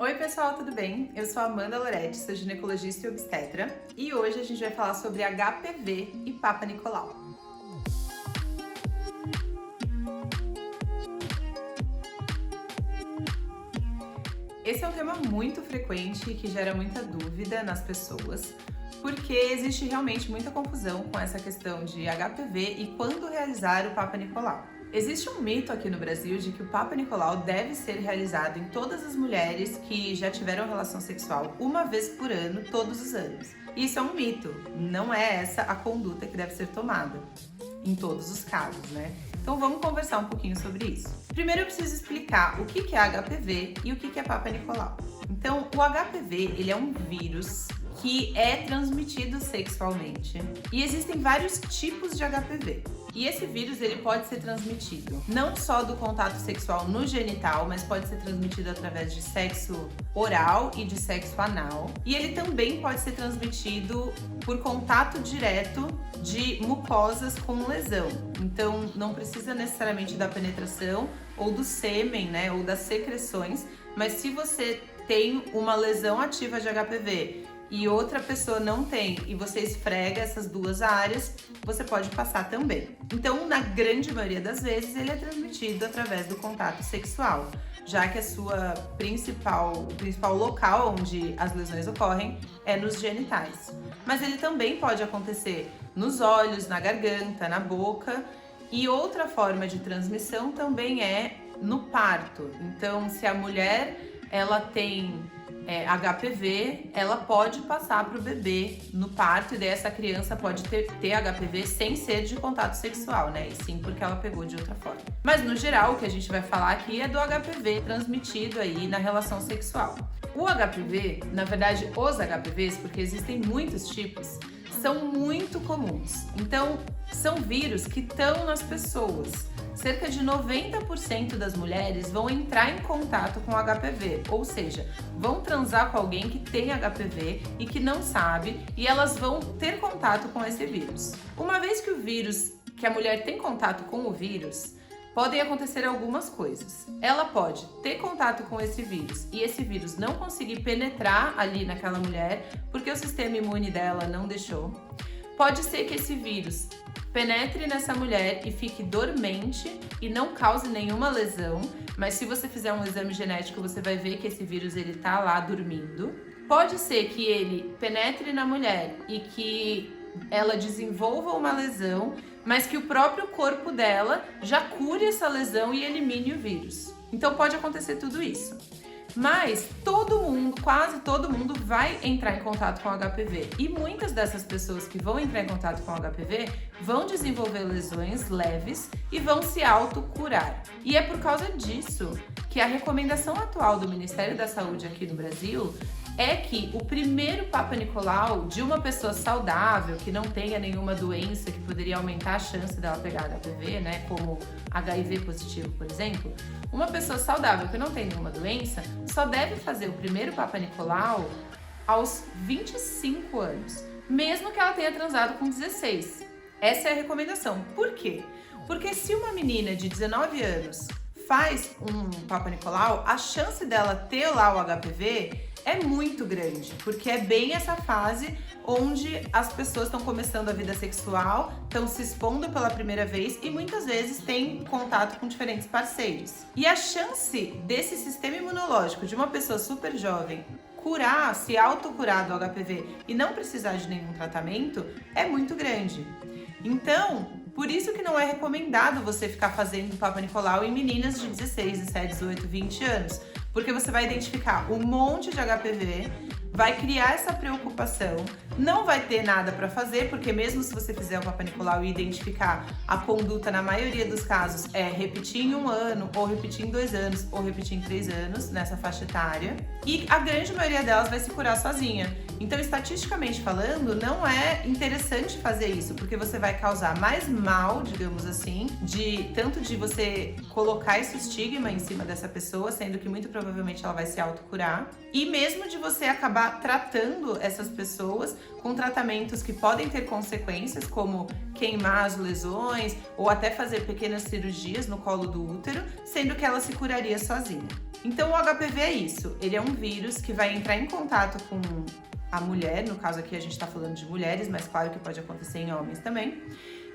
Oi pessoal, tudo bem? Eu sou a Amanda Loretti, sou ginecologista e obstetra e hoje a gente vai falar sobre HPV e Papa Nicolau. Esse é um tema muito frequente e que gera muita dúvida nas pessoas, porque existe realmente muita confusão com essa questão de HPV e quando realizar o Papa Nicolau. Existe um mito aqui no Brasil de que o Papa Nicolau deve ser realizado em todas as mulheres que já tiveram relação sexual uma vez por ano, todos os anos. Isso é um mito, não é essa a conduta que deve ser tomada em todos os casos, né? Então vamos conversar um pouquinho sobre isso. Primeiro eu preciso explicar o que é HPV e o que é Papa Nicolau. Então o HPV ele é um vírus que é transmitido sexualmente e existem vários tipos de HPV. E esse vírus ele pode ser transmitido não só do contato sexual no genital, mas pode ser transmitido através de sexo oral e de sexo anal. E ele também pode ser transmitido por contato direto de mucosas com lesão. Então não precisa necessariamente da penetração ou do sêmen, né, ou das secreções, mas se você tem uma lesão ativa de HPV e outra pessoa não tem, e você esfrega essas duas áreas, você pode passar também. Então, na grande maioria das vezes, ele é transmitido através do contato sexual, já que o principal local onde as lesões ocorrem é nos genitais. Mas ele também pode acontecer nos olhos, na garganta, na boca, e outra forma de transmissão também é no parto. Então, se a mulher ela tem HPV, ela pode passar para o bebê no parto, e daí essa criança pode ter HPV sem ser de contato sexual, né? E sim porque ela pegou de outra forma. Mas no geral, o que a gente vai falar aqui é do HPV transmitido aí na relação sexual. O HPV, na verdade, os HPVs, porque existem muitos tipos, são muito comuns. Então, são vírus que estão nas pessoas. Cerca de 90% das mulheres vão entrar em contato com HPV, ou seja, vão transar com alguém que tem HPV e que não sabe, e elas vão ter contato com esse vírus. Uma vez que a mulher tem contato com o vírus, podem acontecer algumas coisas. Ela pode ter contato com esse vírus e esse vírus não conseguir penetrar ali naquela mulher porque o sistema imune dela não deixou. Pode ser que esse vírus penetre nessa mulher e fique dormente e não cause nenhuma lesão, mas se você fizer um exame genético, você vai ver que esse vírus ele tá lá dormindo. Pode ser que ele penetre na mulher e que ela desenvolva uma lesão, mas que o próprio corpo dela já cure essa lesão e elimine o vírus. Então pode acontecer tudo isso. Mas quase todo mundo vai entrar em contato com HPV. E muitas dessas pessoas que vão entrar em contato com HPV vão desenvolver lesões leves e vão se autocurar. E é por causa disso que a recomendação atual do Ministério da Saúde aqui no Brasil é que o primeiro Papa Nicolau de uma pessoa saudável, que não tenha nenhuma doença que poderia aumentar a chance dela pegar HPV, né, como HIV positivo, por exemplo, uma pessoa saudável que não tem nenhuma doença só deve fazer o primeiro Papa Nicolau aos 25 anos, mesmo que ela tenha transado com 16. Essa é a recomendação. Por quê? Porque se uma menina de 19 anos faz um Papa Nicolau, a chance dela ter lá o HPV é muito grande, porque é bem essa fase onde as pessoas estão começando a vida sexual, estão se expondo pela primeira vez e muitas vezes têm contato com diferentes parceiros. E a chance desse sistema imunológico de uma pessoa super jovem se autocurar do HPV e não precisar de nenhum tratamento é muito grande. Então, por isso que não é recomendado você ficar fazendo Papa Nicolau em meninas de 16, 17, 18, 20 anos, porque você vai identificar um monte de HPV, vai criar essa preocupação, não vai ter nada para fazer, porque mesmo se você fizer o Papa Nicolau e identificar, a conduta na maioria dos casos é repetir em 1 ano, ou repetir em 2 anos, ou repetir em 3 anos, nessa faixa etária, e a grande maioria delas vai se curar sozinha. Então, estatisticamente falando, não é interessante fazer isso, porque você vai causar mais mal, digamos assim, tanto de você colocar esse estigma em cima dessa pessoa, sendo que muito provavelmente ela vai se autocurar, e mesmo de você acabar tratando essas pessoas com tratamentos que podem ter consequências, como queimar as lesões ou até fazer pequenas cirurgias no colo do útero, sendo que ela se curaria sozinha. Então o HPV é isso, ele é um vírus que vai entrar em contato com a mulher, no caso aqui a gente está falando de mulheres, mas claro que pode acontecer em homens também,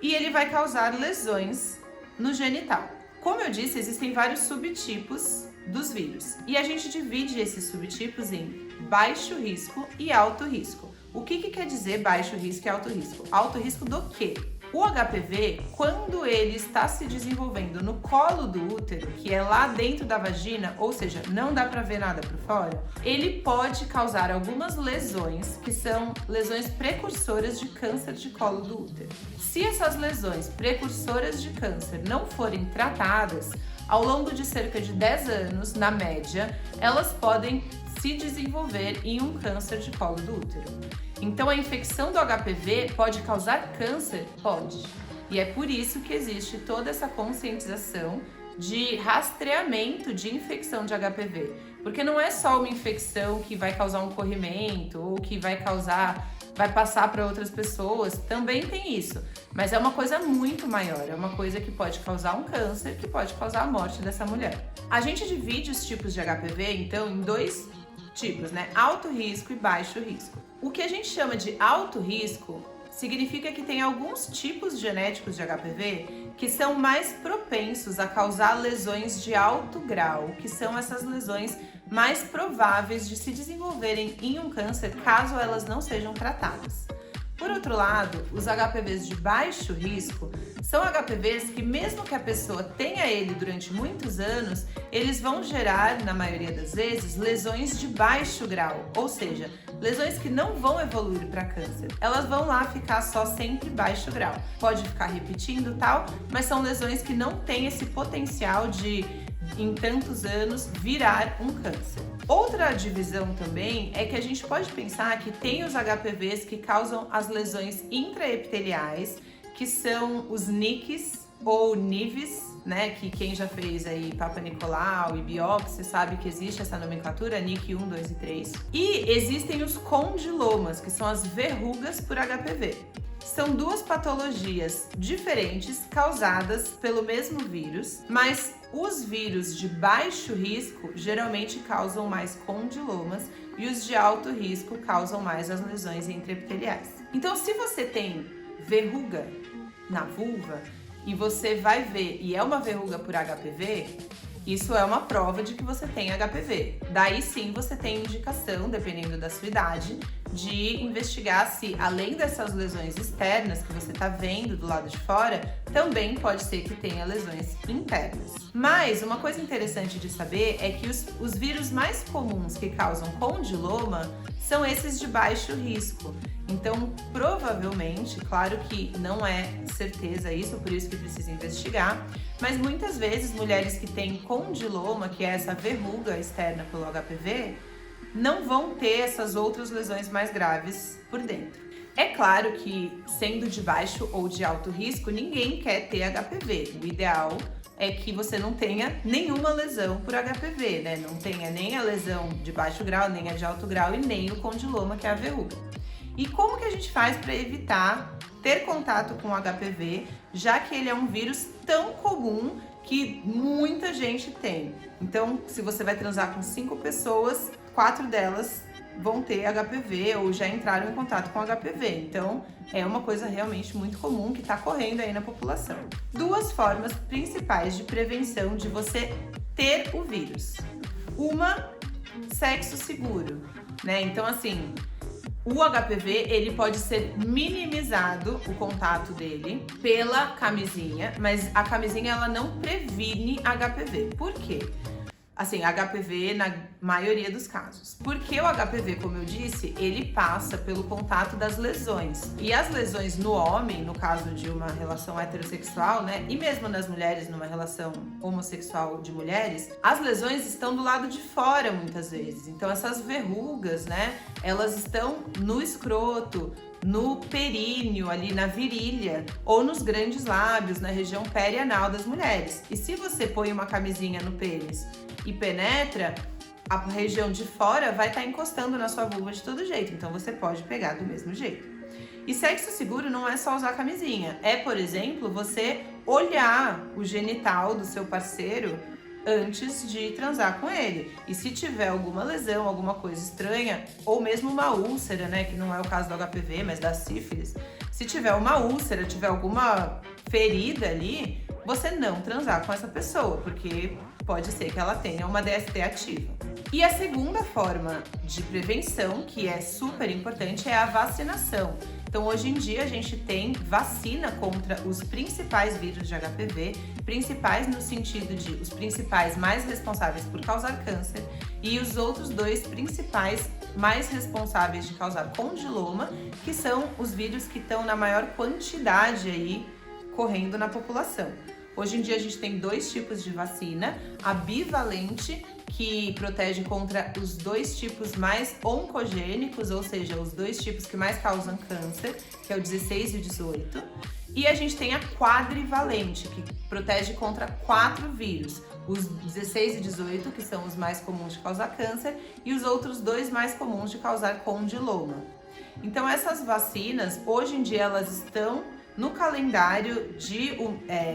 e ele vai causar lesões no genital. Como eu disse, existem vários subtipos dos vírus, e a gente divide esses subtipos em baixo risco e alto risco. O que quer dizer baixo risco e alto risco? Alto risco do quê? O HPV, quando ele está se desenvolvendo no colo do útero, que é lá dentro da vagina, ou seja, não dá para ver nada por fora, ele pode causar algumas lesões que são lesões precursoras de câncer de colo do útero. Se essas lesões precursoras de câncer não forem tratadas, ao longo de cerca de 10 anos, na média, elas podem se desenvolver em um câncer de colo do útero. Então, a infecção do HPV pode causar câncer? Pode. E é por isso que existe toda essa conscientização de rastreamento de infecção de HPV. Porque não é só uma infecção que vai causar um corrimento ou que vai passar para outras pessoas, também tem isso. Mas é uma coisa muito maior, é uma coisa que pode causar um câncer, que pode causar a morte dessa mulher. A gente divide os tipos de HPV, então, em dois tipos, né? Alto risco e baixo risco. O que a gente chama de alto risco significa que tem alguns tipos genéticos de HPV que são mais propensos a causar lesões de alto grau, que são essas lesões mais prováveis de se desenvolverem em um câncer caso elas não sejam tratadas. Por outro lado, os HPVs de baixo risco são HPVs que, mesmo que a pessoa tenha ele durante muitos anos, eles vão gerar, na maioria das vezes, lesões de baixo grau, ou seja, lesões que não vão evoluir para câncer. Elas vão lá ficar só sempre baixo grau. Pode ficar repetindo tal, mas são lesões que não têm esse potencial de, em tantos anos, virar um câncer. Outra divisão também é que a gente pode pensar que tem os HPVs que causam as lesões intraepiteliais, que são os NICs ou NIVs, né? Que quem já fez aí Papa Nicolau e biópsia sabe que existe essa nomenclatura, NIC 1, 2 e 3. E existem os condilomas, que são as verrugas por HPV. São duas patologias diferentes causadas pelo mesmo vírus, mas os vírus de baixo risco geralmente causam mais condilomas e os de alto risco causam mais as lesões intraepiteliais. Então, se você tem verruga na vulva e você vai ver e é uma verruga por HPV, isso é uma prova de que você tem HPV. Daí sim você tem indicação, dependendo da sua idade, de investigar se, além dessas lesões externas que você está vendo do lado de fora, também pode ser que tenha lesões internas. Mas uma coisa interessante de saber é que os vírus mais comuns que causam condiloma são esses de baixo risco. Então, provavelmente, claro que não é certeza isso, por isso que precisa investigar, mas muitas vezes mulheres que têm condiloma, que é essa verruga externa pelo HPV, não vão ter essas outras lesões mais graves por dentro. É claro que, sendo de baixo ou de alto risco, ninguém quer ter HPV. O ideal é que você não tenha nenhuma lesão por HPV, né? Não tenha nem a lesão de baixo grau, nem a de alto grau e nem o condiloma, que é a verruga. E como que a gente faz para evitar ter contato com o HPV, já que ele é um vírus tão comum que muita gente tem? Então, se você vai transar com 5 pessoas, 4 delas vão ter HPV ou já entraram em contato com HPV. Então, é uma coisa realmente muito comum que está correndo aí na população. 2 formas principais de prevenção de você ter o vírus. Uma, sexo seguro, né? Então, assim, o HPV, ele pode ser minimizado, o contato dele, pela camisinha, mas a camisinha, ela não previne HPV. Por quê? Assim, HPV na maioria dos casos. Porque o HPV, como eu disse, ele passa pelo contato das lesões. E as lesões no homem, no caso de uma relação heterossexual, né? E mesmo nas mulheres, numa relação homossexual de mulheres, as lesões estão do lado de fora muitas vezes. Então essas verrugas, né? Elas estão no escroto, no períneo, ali na virilha, ou nos grandes lábios, na região perianal das mulheres. E se você põe uma camisinha no pênis e penetra, a região de fora vai estar encostando na sua vulva de todo jeito, então você pode pegar do mesmo jeito. E sexo seguro não é só usar camisinha, é, por exemplo, você olhar o genital do seu parceiro antes de transar com ele. E se tiver alguma lesão, alguma coisa estranha, ou mesmo uma úlcera, né, que não é o caso do HPV, mas da sífilis, se tiver uma úlcera, tiver alguma ferida ali, você não transar com essa pessoa, porque pode ser que ela tenha uma DST ativa. E a segunda forma de prevenção, que é super importante, é a vacinação. Então, hoje em dia, a gente tem vacina contra os principais vírus de HPV, principais no sentido de os principais mais responsáveis por causar câncer e os outros dois principais mais responsáveis de causar condiloma, que são os vírus que estão na maior quantidade aí correndo na população. Hoje em dia a gente tem dois tipos de vacina, a bivalente, que protege contra os dois tipos mais oncogênicos, ou seja, os dois tipos que mais causam câncer, que é o 16 e o 18. E a gente tem a quadrivalente, que protege contra 4 vírus, os 16 e 18, que são os mais comuns de causar câncer, e os outros dois mais comuns de causar condiloma. Então essas vacinas, hoje em dia, elas estão no calendário de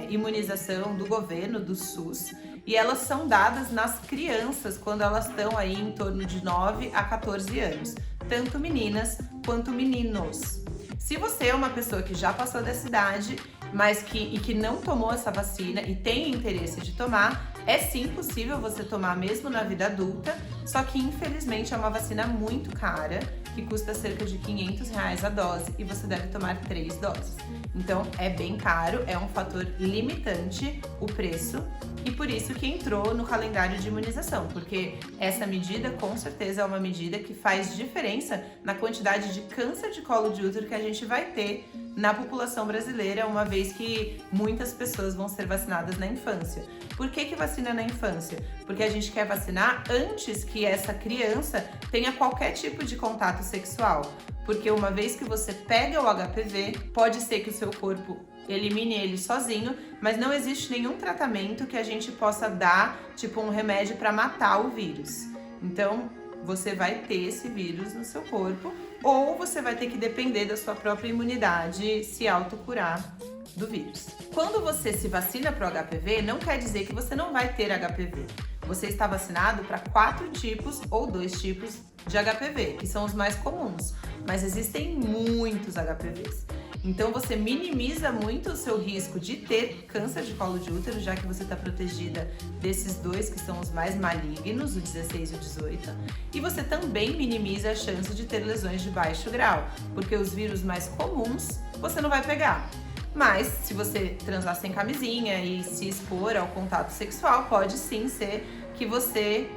imunização do governo, do SUS, e elas são dadas nas crianças quando elas estão aí em torno de 9 a 14 anos, tanto meninas quanto meninos. Se você é uma pessoa que já passou dessa idade, mas que não tomou essa vacina e tem interesse de tomar, é sim possível você tomar mesmo na vida adulta, só que infelizmente é uma vacina muito cara, que custa cerca de R$500 a dose e você deve tomar 3 doses. Então é bem caro, é um fator limitante o preço e por isso que entrou no calendário de imunização, porque essa medida com certeza é uma medida que faz diferença na quantidade de câncer de colo de útero que a gente vai ter na população brasileira, uma vez que muitas pessoas vão ser vacinadas na infância. Por que vacina na infância? Porque a gente quer vacinar antes que essa criança tenha qualquer tipo de contato sexual. Porque uma vez que você pega o HPV, pode ser que o seu corpo elimine ele sozinho, mas não existe nenhum tratamento que a gente possa dar, tipo um remédio para matar o vírus. Então, você vai ter esse vírus no seu corpo, ou você vai ter que depender da sua própria imunidade se autocurar do vírus. Quando você se vacina para o HPV, não quer dizer que você não vai ter HPV. Você está vacinado para 4 tipos ou 2 tipos de HPV, que são os mais comuns, mas existem muitos HPVs. Então você minimiza muito o seu risco de ter câncer de colo de útero, já que você está protegida desses dois que são os mais malignos, o 16 e o 18. E você também minimiza a chance de ter lesões de baixo grau, porque os vírus mais comuns você não vai pegar. Mas se você transar sem camisinha e se expor ao contato sexual, pode sim ser que você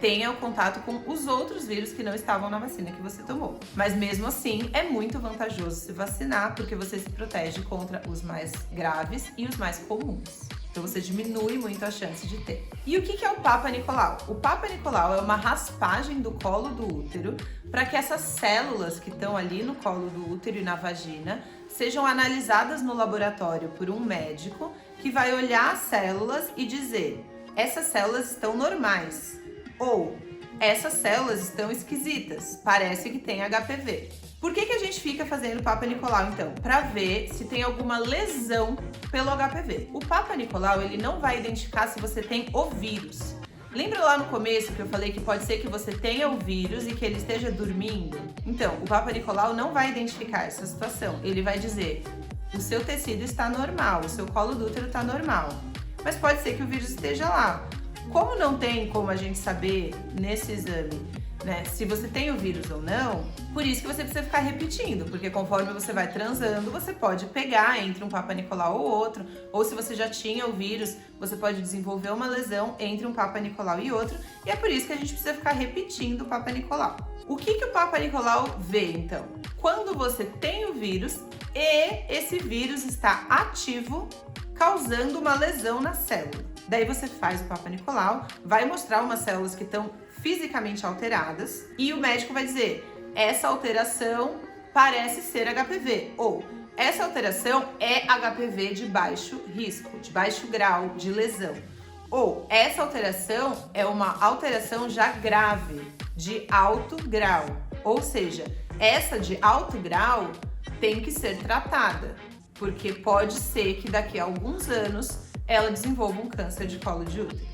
tenha o contato com os outros vírus que não estavam na vacina que você tomou. Mas mesmo assim, é muito vantajoso se vacinar, porque você se protege contra os mais graves e os mais comuns. Então você diminui muito a chance de ter. E o que é o Papa Nicolau? O Papa Nicolau é uma raspagem do colo do útero para que essas células que estão ali no colo do útero e na vagina sejam analisadas no laboratório por um médico que vai olhar as células e dizer: essas células estão normais, ou essas células estão esquisitas, parece que tem HPV. Por que a gente fica fazendo Papa Nicolau então? Para ver se tem alguma lesão pelo HPV. O Papa Nicolau, ele não vai identificar se você tem o vírus. Lembra lá no começo que eu falei que pode ser que você tenha o vírus e que ele esteja dormindo? Então, o Papa Nicolau não vai identificar essa situação. Ele vai dizer: o seu tecido está normal, o seu colo do útero está normal. Mas pode ser que o vírus esteja lá. Como não tem como a gente saber nesse exame, né, se você tem o vírus ou não, por isso que você precisa ficar repetindo, porque conforme você vai transando, você pode pegar entre um Papa Nicolau ou outro, ou se você já tinha o vírus, você pode desenvolver uma lesão entre um Papa Nicolau e outro, e é por isso que a gente precisa ficar repetindo o Papa Nicolau. O que o Papa Nicolau vê, então? Quando você tem o vírus e esse vírus está ativo, causando uma lesão na célula. Daí você faz o Papa Nicolau, vai mostrar umas células que estão fisicamente alteradas e o médico vai dizer: essa alteração parece ser HPV, ou essa alteração é HPV de baixo risco, de baixo grau de lesão, ou essa alteração é uma alteração já grave, de alto grau, ou seja, essa de alto grau tem que ser tratada, porque pode ser que daqui a alguns anos ela desenvolva um câncer de colo de útero.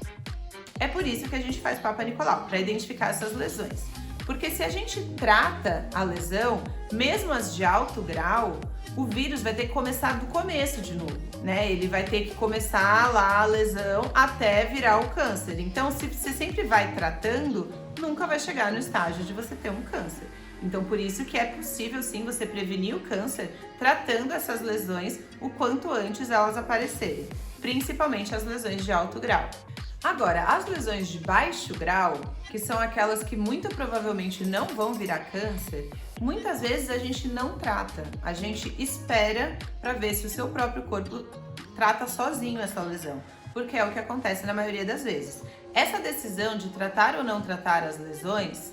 É por isso que a gente faz Papa Nicolau, para identificar essas lesões. Porque se a gente trata a lesão, mesmo as de alto grau, o vírus vai ter que começar do começo de novo, né? Ele vai ter que começar lá a lesão até virar o câncer. Então, se você sempre vai tratando, nunca vai chegar no estágio de você ter um câncer. Então, por isso que é possível sim você prevenir o câncer tratando essas lesões o quanto antes elas aparecerem, principalmente as lesões de alto grau. Agora, as lesões de baixo grau, que são aquelas que muito provavelmente não vão virar câncer, muitas vezes a gente não trata, a gente espera para ver se o seu próprio corpo trata sozinho essa lesão, porque é o que acontece na maioria das vezes. Essa decisão de tratar ou não tratar as lesões,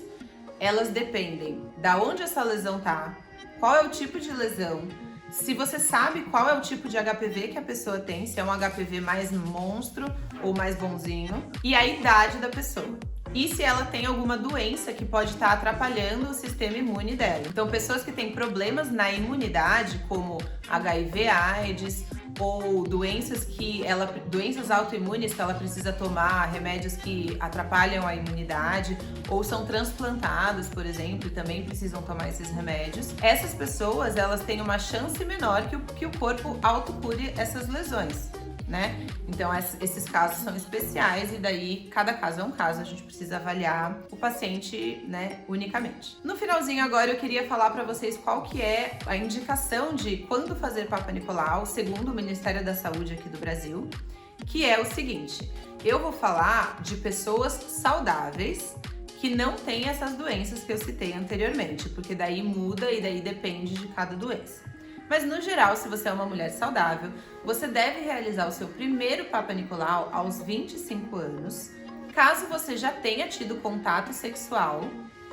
elas dependem da onde essa lesão tá, qual é o tipo de lesão, se você sabe qual é o tipo de HPV que a pessoa tem, se é um HPV mais monstro ou mais bonzinho, e a idade da pessoa. E se ela tem alguma doença que pode estar atrapalhando o sistema imune dela. Então, pessoas que têm problemas na imunidade, como HIV/AIDS, ou doenças autoimunes que ela precisa tomar, remédios que atrapalham a imunidade, ou são transplantados, por exemplo, e também precisam tomar esses remédios. Essas pessoas, elas têm uma chance menor que o corpo autocure essas lesões, né? Então, esses casos são especiais e daí cada caso é um caso, a gente precisa avaliar o paciente, né, unicamente. No finalzinho agora eu queria falar para vocês qual que é a indicação de quando fazer Papa Nicolau, segundo o Ministério da Saúde aqui do Brasil, que é o seguinte: eu vou falar de pessoas saudáveis que não têm essas doenças que eu citei anteriormente, porque daí muda e daí depende de cada doença. Mas no geral, se você é uma mulher saudável, você deve realizar o seu primeiro Papa Nicolau aos 25 anos, caso você já tenha tido contato sexual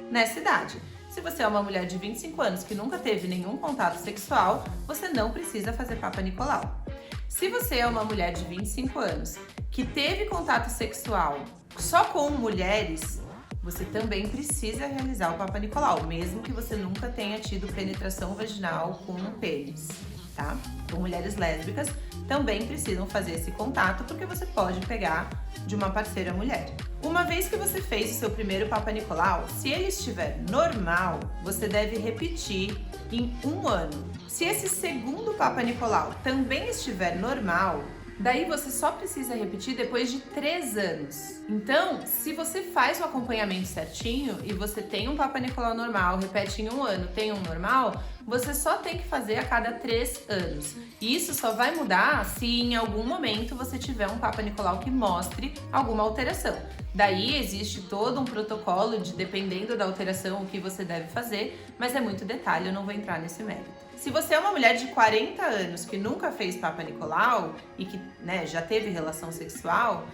nessa idade. Se você é uma mulher de 25 anos que nunca teve nenhum contato sexual, você não precisa fazer Papa Nicolau. Se você é uma mulher de 25 anos que teve contato sexual só com mulheres, você também precisa realizar o Papa Nicolau, mesmo que você nunca tenha tido penetração vaginal com um pênis, tá? Então, mulheres lésbicas também precisam fazer esse contato, porque você pode pegar de uma parceira mulher. Uma vez que você fez o seu primeiro Papa Nicolau, se ele estiver normal, você deve repetir em 1 ano. Se esse segundo Papa Nicolau também estiver normal, daí você só precisa repetir depois de 3 anos. Então, se você faz o acompanhamento certinho e você tem um Papa Nicolau normal, repete em 1 ano, tem um normal, você só tem que fazer a cada 3 anos. E isso só vai mudar se em algum momento você tiver um Papa Nicolau que mostre alguma alteração. Daí existe todo um protocolo de, dependendo da alteração, o que você deve fazer, mas é muito detalhe, eu não vou entrar nesse mérito. Se você é uma mulher de 40 anos que nunca fez Papa Nicolau e que, né, já teve relação sexual,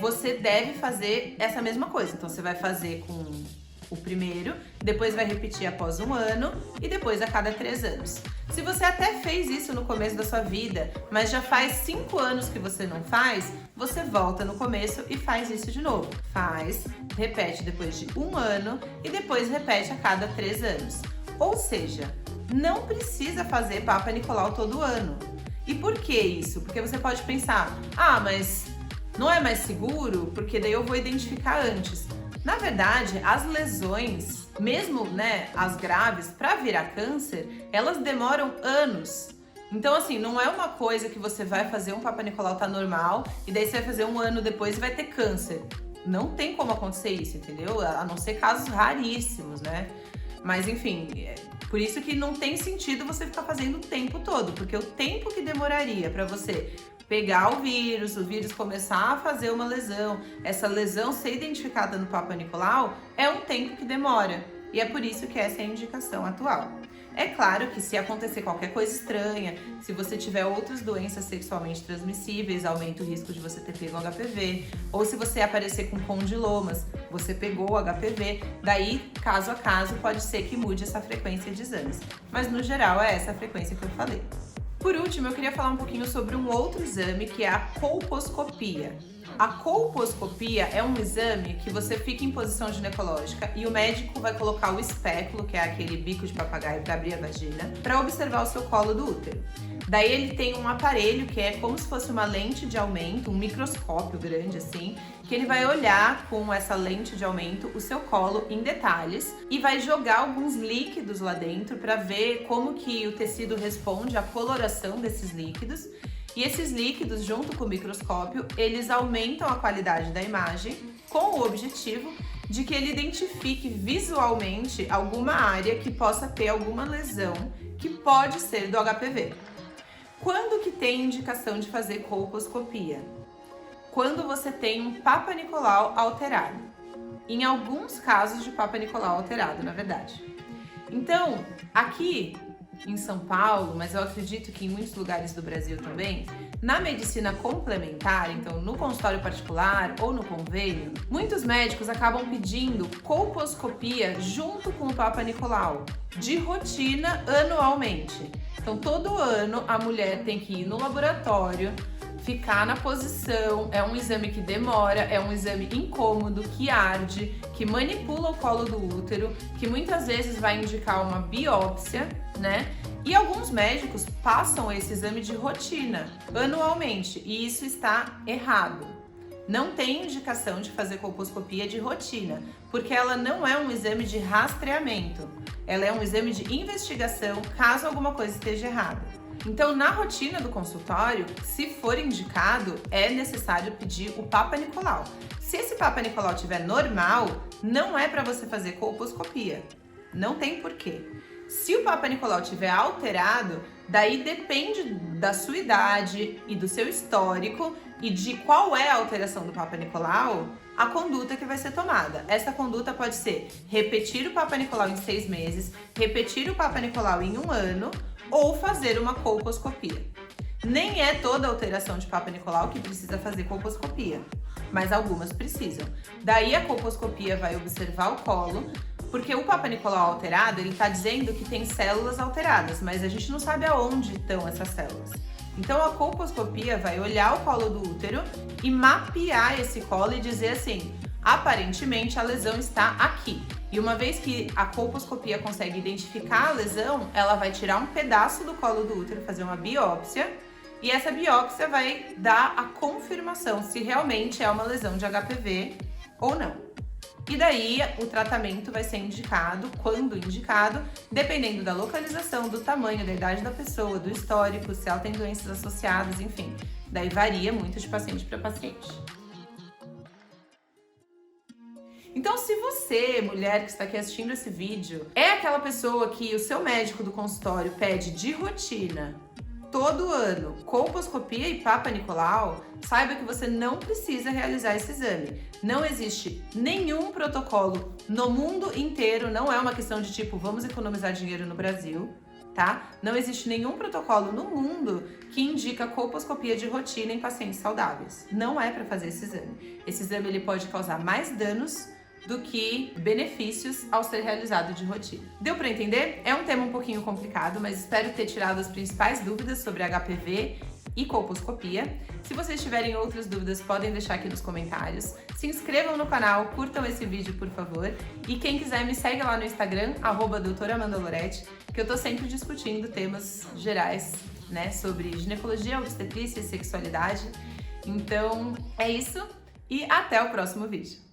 você deve fazer essa mesma coisa. Então você vai fazer com o primeiro, depois vai repetir após 1 ano e depois a cada 3 anos. Se você até fez isso no começo da sua vida, mas já faz 5 anos que você não faz, você volta no começo e faz isso de novo. Faz, repete depois de 1 ano e depois repete a cada 3 anos. Ou seja, não precisa fazer Papa Nicolau todo ano. E por que isso? Porque você pode pensar, mas não é mais seguro? Porque daí eu vou identificar antes. Na verdade, as lesões, mesmo, né, as graves, para virar câncer, elas demoram anos. Então, assim, não é uma coisa que você vai fazer um Papa Nicolau tá normal e daí você vai fazer 1 ano depois e vai ter câncer. Não tem como acontecer isso, entendeu? A não ser casos raríssimos, né? Mas, enfim, por isso que não tem sentido você ficar fazendo o tempo todo, porque o tempo que demoraria para você pegar o vírus começar a fazer uma lesão, essa lesão ser identificada no Papa Nicolau, é um tempo que demora. E é por isso que essa é a indicação atual. É claro que se acontecer qualquer coisa estranha, se você tiver outras doenças sexualmente transmissíveis, aumenta o risco de você ter pego HPV, ou se você aparecer com condilomas, você pegou o HPV, daí, caso a caso, pode ser que mude essa frequência de exames. Mas, no geral, é essa a frequência que eu falei. Por último, eu queria falar um pouquinho sobre um outro exame, que é a colposcopia. A colposcopia é um exame que você fica em posição ginecológica e o médico vai colocar o espéculo, que é aquele bico de papagaio para abrir a vagina, para observar o seu colo do útero. Daí ele tem um aparelho que é como se fosse uma lente de aumento, um microscópio grande assim, que ele vai olhar com essa lente de aumento o seu colo em detalhes e vai jogar alguns líquidos lá dentro para ver como que o tecido responde à coloração desses líquidos. E esses líquidos, junto com o microscópio, eles aumentam a qualidade da imagem com o objetivo de que ele identifique visualmente alguma área que possa ter alguma lesão que pode ser do HPV. Quando que tem indicação de fazer colposcopia? Quando você tem um Papa Nicolau alterado. Em alguns casos de Papa Nicolau alterado, na verdade. Então, aqui em São Paulo, mas eu acredito que em muitos lugares do Brasil também, na medicina complementar, então no consultório particular ou no convênio, muitos médicos acabam pedindo colposcopia junto com o Papa Nicolau, de rotina anualmente. Então todo ano a mulher tem que ir no laboratório, ficar na posição, é um exame que demora, é um exame incômodo, que arde, que manipula o colo do útero, que muitas vezes vai indicar uma biópsia, né? E alguns médicos passam esse exame de rotina, anualmente, e isso está errado. Não tem indicação de fazer colposcopia de rotina, porque ela não é um exame de rastreamento, ela é um exame de investigação caso alguma coisa esteja errada. Então, na rotina do consultório, se for indicado, é necessário pedir o Papa Nicolau. Se esse Papa Nicolau estiver normal, não é para você fazer colposcopia. Não tem porquê. Se o Papa Nicolau estiver alterado, daí depende da sua idade e do seu histórico e de qual é a alteração do Papa Nicolau, a conduta que vai ser tomada. Essa conduta pode ser repetir o Papa Nicolau em 6 meses, repetir o Papa Nicolau em 1 ano, ou fazer uma colposcopia. Nem é toda alteração de Papa Nicolau que precisa fazer colposcopia, mas algumas precisam. Daí a colposcopia vai observar o colo, porque o Papa Nicolau alterado, ele está dizendo que tem células alteradas, mas a gente não sabe aonde estão essas células. Então a colposcopia vai olhar o colo do útero e mapear esse colo e dizer assim, aparentemente a lesão está aqui. E uma vez que a colposcopia consegue identificar a lesão, ela vai tirar um pedaço do colo do útero, fazer uma biópsia, e essa biópsia vai dar a confirmação se realmente é uma lesão de HPV ou não. E daí o tratamento vai ser indicado, quando indicado, dependendo da localização, do tamanho, da idade da pessoa, do histórico, se ela tem doenças associadas, enfim. Daí varia muito de paciente para paciente. Então, se você, mulher que está aqui assistindo esse vídeo, é aquela pessoa que o seu médico do consultório pede de rotina, todo ano, colposcopia e Papa Nicolau, saiba que você não precisa realizar esse exame. Não existe nenhum protocolo no mundo inteiro, não é uma questão de tipo, vamos economizar dinheiro no Brasil, tá? Não existe nenhum protocolo no mundo que indica colposcopia de rotina em pacientes saudáveis. Não é para fazer esse exame. Esse exame ele pode causar mais danos do que benefícios ao ser realizado de rotina. Deu para entender? É um tema um pouquinho complicado, mas espero ter tirado as principais dúvidas sobre HPV e colposcopia. Se vocês tiverem outras dúvidas, podem deixar aqui nos comentários. Se inscrevam no canal, curtam esse vídeo, por favor. E quem quiser, me segue lá no Instagram, @doutoramandaloretti, que eu tô sempre discutindo temas gerais, né, sobre ginecologia, obstetrícia e sexualidade. Então, é isso e até o próximo vídeo.